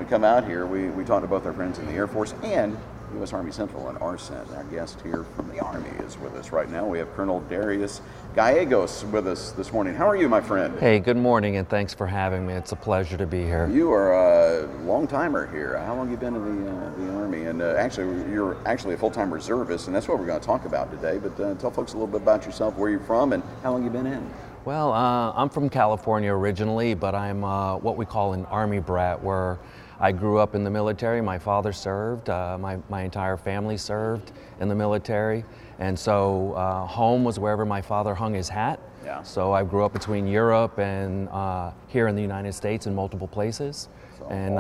we come out here, we talk to both our friends in the Air Force and U.S. Army Central and RCENT. Our guest here from the Army is with us right now. We have Colonel Darius Gallegos with us this morning. How are you, my friend? Hey, good morning, and thanks for having me. It's a pleasure to be here. You are a long-timer here. How long have you been in the Army? And you're actually a full-time reservist, and that's what we're going to talk about today. But tell folks a little bit about yourself, where you're from, and how long you've been in. Well, I'm from California originally, but I'm what we call an Army brat, where I grew up in the military. My father served, my entire family served in the military, and so home was wherever my father hung his hat. Yeah. So I grew up between Europe and here in the United States in multiple places, So and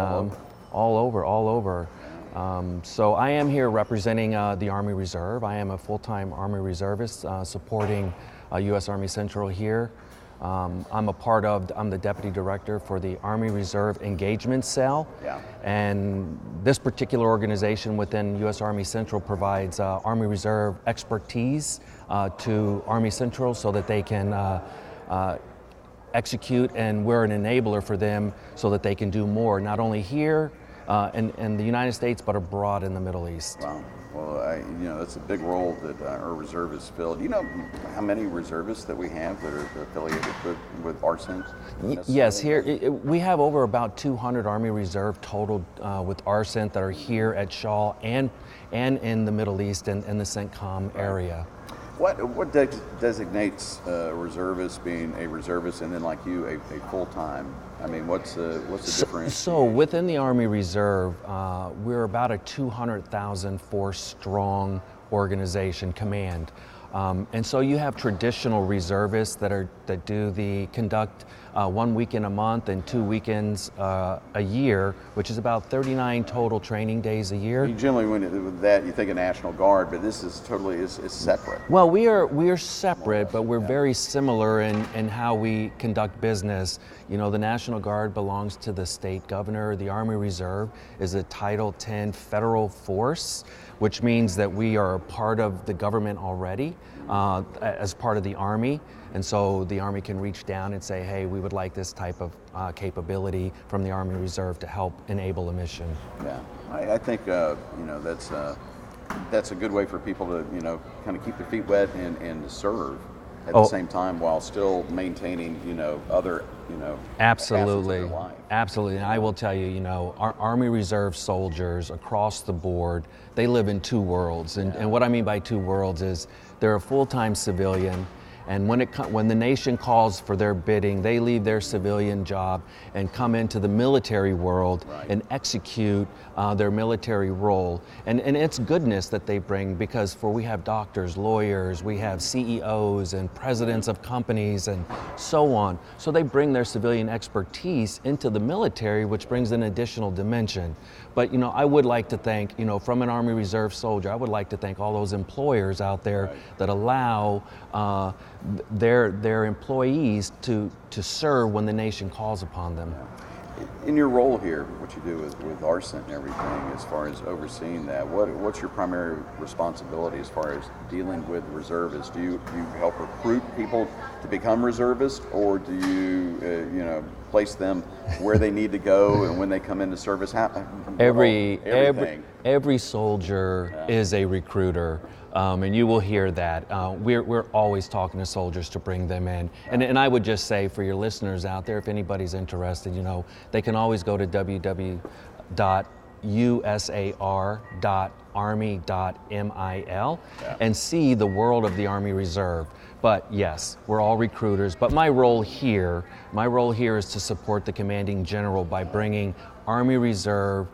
all over. all over. So I am here representing the Army Reserve. I am a full-time Army Reservist supporting U.S. Army Central here. I'm the Deputy Director for the Army Reserve Engagement Cell. Yeah. And this particular organization within U.S. Army Central provides Army Reserve expertise to Army Central so that they can execute, and we're an enabler for them so that they can do more, not only here in the United States, but abroad in the Middle East. Wow. Well, that's a big role that our reservists fill. Do you know how many reservists that we have that are affiliated with RCENT? Yes, here we have over about 200 Army Reserve total with RCENT that are here at Shaw and in the Middle East and the CENTCOM area. What designates a reservist being a reservist, and then like you, a full-time? I mean, what's the difference? So within the Army Reserve, we're about a 200,000 force-strong organization, command. And so you have traditional reservists that conduct 1 weekend a month and 2 weekends a year, which is about 39 total training days a year. You generally, with that, you think of National Guard, but this is totally is separate. Well, we are separate, but we're very similar in how we conduct business. You know, the National Guard belongs to the state governor. The Army Reserve is a Title X federal force, which means that we are a part of the government already as part of the Army. And so the Army can reach down and say, hey, we would like this type of capability from the Army Reserve to help enable a mission. Yeah, I think that's a good way for people to kind of keep their feet wet and serve at the same time while still maintaining other Absolutely, facets of their life. absolutely. And I will tell you, our Army Reserve soldiers across the board, they live in two worlds. And what I mean by two worlds is they're a full-time civilian, and when the nation calls for their bidding, they leave their civilian job and come into the military world and execute their military role. And it's goodness that they bring, because we have doctors, lawyers, we have CEOs and presidents of companies and so on. So they bring their civilian expertise into the military, which brings an additional dimension. But I would like to thank, from an Army Reserve soldier, I would like to thank all those employers out there that allow their employees to serve when the nation calls upon them. In your role here, what you do with RCENT and everything, as far as overseeing that, what's your primary responsibility as far as dealing with reservists? Do you help recruit people to become reservists, or do you place them where they need to go and when they come into service? Every soldier is a recruiter. And you will hear that. We're always talking to soldiers to bring them in. And I would just say for your listeners out there, if anybody's interested, they can always go to www.usar.army.mil and see the world of the Army Reserve. But yes, we're all recruiters. But my role here is to support the commanding general by bringing Army Reserve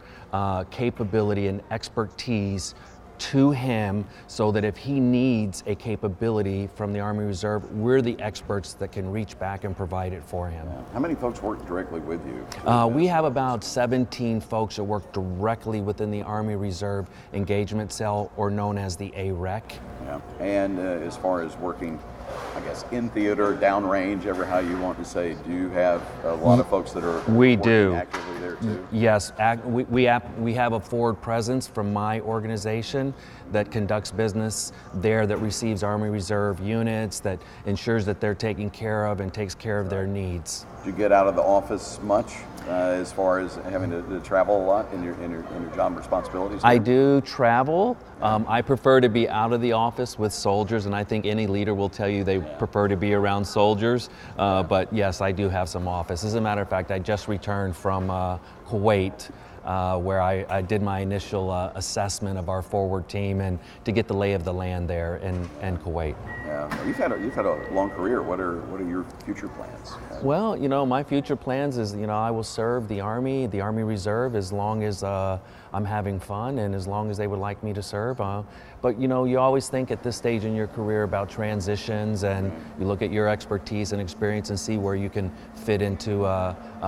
capability and expertise to him, so that if he needs a capability from the Army Reserve, we're the experts that can reach back and provide it for him. How many folks work directly with you? We have about 17 folks that work directly within the Army Reserve Engagement Cell, or known as the AREC. Yeah. And as far as working I guess, in theater, downrange, ever how you want to say? Do you have a lot of folks that are We working do. actively there too? Yes, we have a forward presence from my organization that conducts business there, that receives Army Reserve units, that ensures that they're taken care of and takes care of their needs. Do you get out of the office much as far as having to travel a lot in your job responsibilities? I do travel. I prefer to be out of the office with soldiers, and I think any leader will tell you they prefer to be around soldiers. But yes, I do have some office. As a matter of fact, I just returned from Kuwait, where I did my initial assessment of our forward team and to get the lay of the land there in Kuwait. Yeah, well, you've had a long career. What are your future plans? Well, my future plans is, I will serve the Army Reserve, as long as I'm having fun and as long as they would like me to serve. But you always think at this stage in your career about transitions, and you look at your expertise and experience and see where you can fit into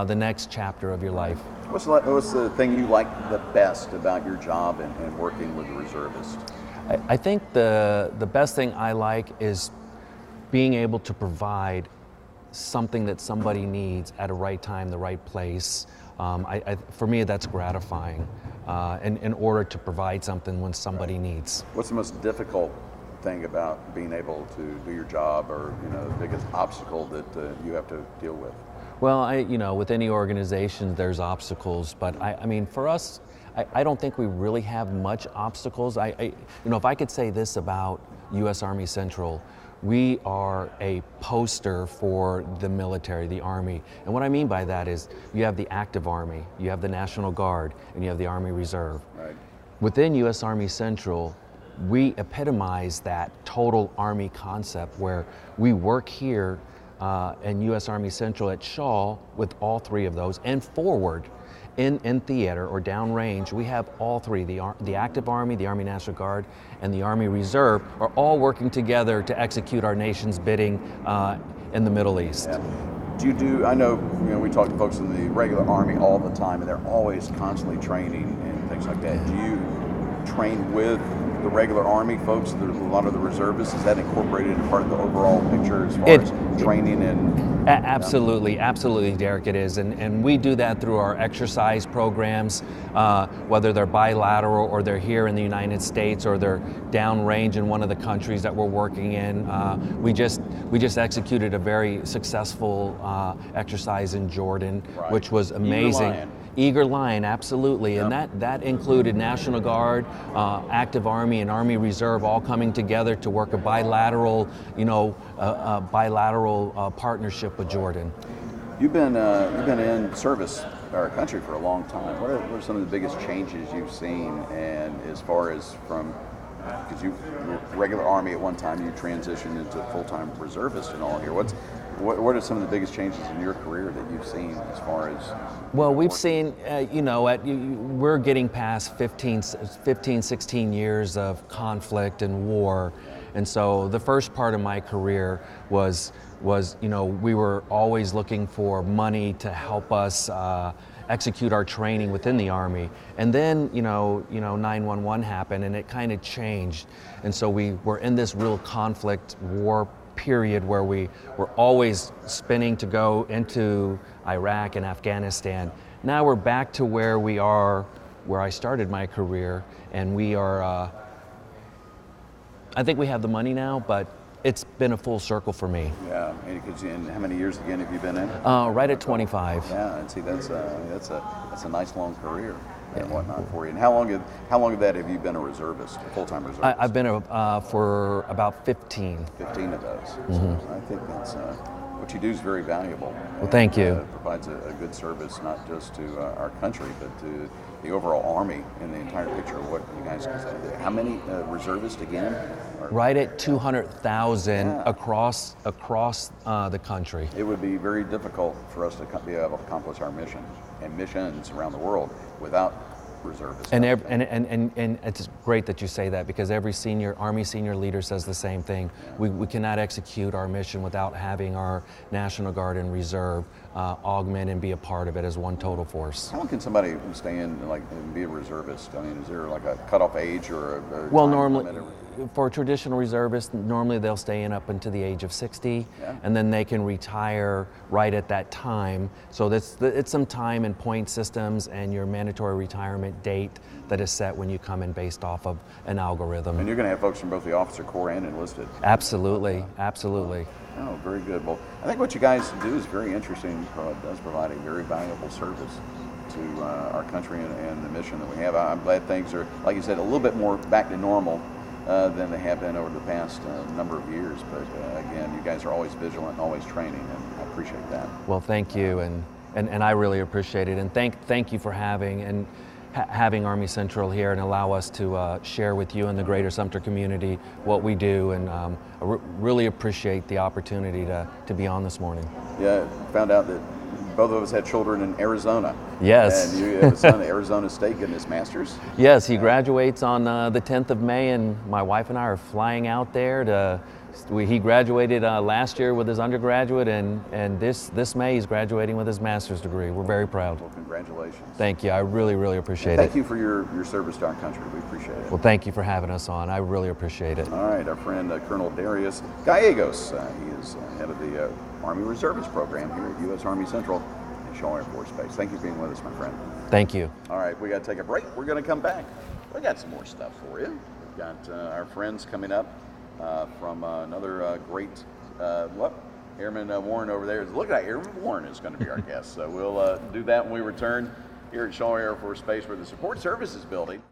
the next chapter of your life. What's the thing you like the best about your job and working with the reservists? I think the best thing I like is being able to provide something that somebody needs at a right time, the right place. For me, that's gratifying, in order to provide something when somebody needs. What's the most difficult thing about being able to do your job, or the biggest obstacle that you have to deal with? Well, with any organization, there's obstacles, but I mean, for us, I don't think we really have much obstacles. If I could say this about U.S. Army Central, we are a poster for the military, the Army. And what I mean by that is you have the active Army, you have the National Guard, and you have the Army Reserve. Right. Within U.S. Army Central, we epitomize that total Army concept where we work here in U.S. Army Central at Shaw with all three of those, and forward in theater or downrange, we have all three. The active Army, the Army National Guard, and the Army Reserve are all working together to execute our nation's bidding in the Middle East. Yeah. I know we talk to folks in the regular Army all the time, and they're always constantly training and things like that. Do you train with the regular Army folks, a lot of the reservists? Is that incorporated in part of the overall picture as far as training and... Absolutely, Derek, it is. And we do that through our exercise programs, whether they're bilateral or they're here in the United States or they're downrange in one of the countries that we're working in. We just executed a very successful exercise in Jordan, right, which was amazing. Eager Lion, absolutely. Yep. And that included National Guard, active Army, and Army Reserve all coming together to work a bilateral, partnership with Jordan. You've been in service our country for a long time. What are some of the biggest changes you've seen, and as far as from, because you were regular Army at one time, you transitioned into full-time reservist and all here. What are some of the biggest changes in your career that you've seen as far as... Well, we've seen, we're getting past 15, 16 years of conflict and war. And so the first part of my career was we were always looking for money to help us execute our training within the Army. And then, 9/11 happened, and it kind of changed. And so we were in this real conflict war period where we were always spinning to go into Iraq and Afghanistan. Now we're back to where we are, where I started my career, and we are, I think we have the money now, but it's been a full circle for me. Yeah, and how many years again have you been in? Right at 25. Yeah, and see, that's a nice long career and whatnot for you. And how long of that have you been a reservist, a full-time reservist? I've been for about 15. 15 of those. Mm-hmm. So I think that's what you do is very valuable. Well, thank you. It provides a good service not just to our country, but to the overall Army and the entire picture of what you guys can say. How many reservists again? Right at 200,000 across the country. It would be very difficult for us to be able to accomplish our mission and missions around the world without reservists. And it's great that you say that, because every Army senior leader says the same thing. Yeah. We cannot execute our mission without having our National Guard and Reserve augment and be a part of it as one total force. How long can somebody stay in and be a reservist? I mean, is there like a cutoff age or a well, time normally limit? for traditional reservists, normally they'll stay in up until the age of 60, Yeah. and then they can retire right at that time. So it's some time and point systems and your mandatory retirement date that is set when you come in based off of an algorithm. And you're going to have folks from both the officer corps and enlisted. Absolutely, absolutely. Oh, very good. Well, I think what you guys do is very interesting. It does provide a very valuable service to our country and the mission that we have. I'm glad things are, like you said, a little bit more back to normal than they have been over the past number of years. But again, you guys are always vigilant and always training, and I appreciate that. Well, thank you, and I really appreciate it. And thank you for having Army Central here and allow us to share with you and the greater Sumter community what we do, and I really appreciate the opportunity to be on this morning. Yeah, found out that both of us had children in Arizona. Yes. And you have a son at Arizona State getting his master's? Yes, he graduates on the 10th of May, and my wife and I are flying out there he graduated last year with his undergraduate, and this May he's graduating with his master's degree. We're very proud. Well, congratulations. Thank you. I really, really appreciate it. Thank you for your service to our country. We appreciate it. Well, thank you for having us on. I really appreciate it. All right, our friend Colonel Darius Gallegos. He is head of the Army Reservist Program here at U.S. Army Central in Shaw Air Force Base. Thank you for being with us, my friend. Thank you. All right, we got to take a break. We're going to come back. We got some more stuff for you. We've got our friends coming up from another great, Airman Warren over there. Look at that, Airman Warren is going to be our guest. So we'll do that when we return here at Shaw Air Force Base, where the Support Services Building